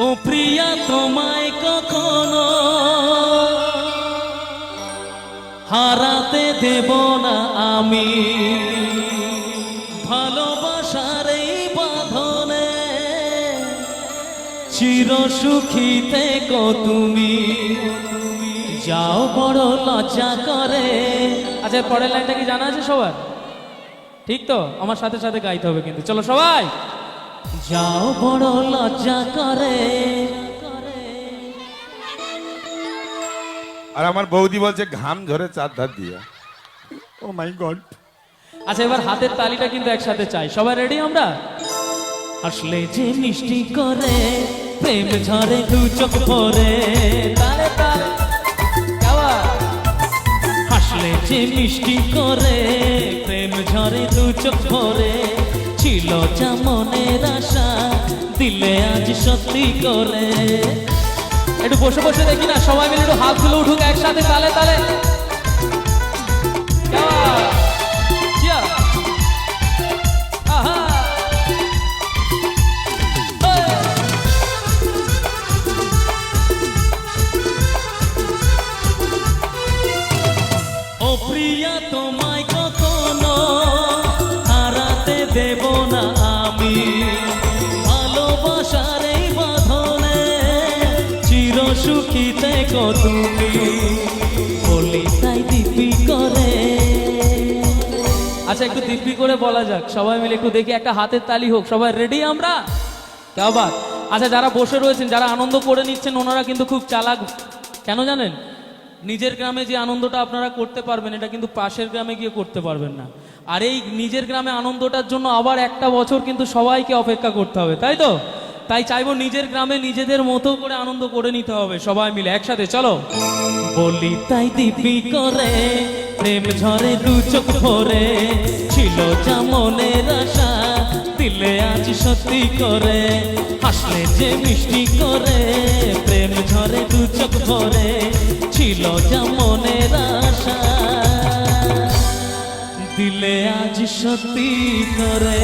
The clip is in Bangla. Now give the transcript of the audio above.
ও প্রিয়া তোমায় কখনো হারাতে দেব না আমি, ভালোবাসার এই বাঁধনে চির সুখী থেকো তুমি। যাও বড় লজ্জা করে। আচ্ছা পরের লাইনটা কি জানা আছে সবার? ঠিক তো? আমার সাথে সাথে গাইতে হবে কিন্তু। চলো সবাই। যাও বড় লজ্জা করে। আর আমার বৌদি বলছে ঘাম ঝরে চার ধার দিয়ে। ও মাই গড। আচ্ছা এবার হাতের তালিটা কিন্তু একসাথে চাই। সবাই রেডি আমরা? আসলে যে মিষ্টি করে প্রেম ঝরে দু চোখ ভরে, তালে তালে গাওয়া। হাসলে যে মিষ্টি করে প্রেম ঝরে দু চোখ ভরে, ছিল যা মনের আশা দিলে আজ সত্যি করে। একটু বসে বসে দেখি না, সবাই মিলে একটু হাতগুলো উঠুক একসাথে, তালে তালে। ও প্রিয়া তোমায় কখনো হারাতে দেব না আমি, ভালোবাসার এই বাঁধনে চির সুখী থেকো তুমি। বলি তাই দিব্যি করে। আচ্ছা একটু দিব্যি করে বলা যাক সবাই মিলে, একটু দেখি একটা হাতের তালি হোক। সবাই রেডি আমরা? কেউ বাদ। আচ্ছা যারা বসে রয়েছেন, যারা আনন্দ করে নিচ্ছেন, ওনারা কিন্তু খুব চালাক। কেন জানেন? নিজের গ্রামে যে আনন্দটা আপনারা করতে পারবেন, এটা কিন্তু পাশের গ্রামে গিয়ে করতে পারবেন না। আর এই নিজের গ্রামে আনন্দটার জন্য আবার একটা বছর কিন্তু সবাইকে অপেক্ষা করতে হবে, তাই তো? তাই চাইবো নিজের গ্রামে নিজেদের মতো করে আনন্দ করে নিতে হবে সবাই মিলে একসাথে। চলো। বলি তাই দিব্যি করে প্রেম ঝরে দু চোখ ভরে, ছিল যা মনের আশা দিলে আজ সত্যি করে। হাসলে যে মিষ্টি করে প্রেম ঝরে দু চোখ ভরে, ছিল যা মনের আশা দিলে আজ সত্যি করে।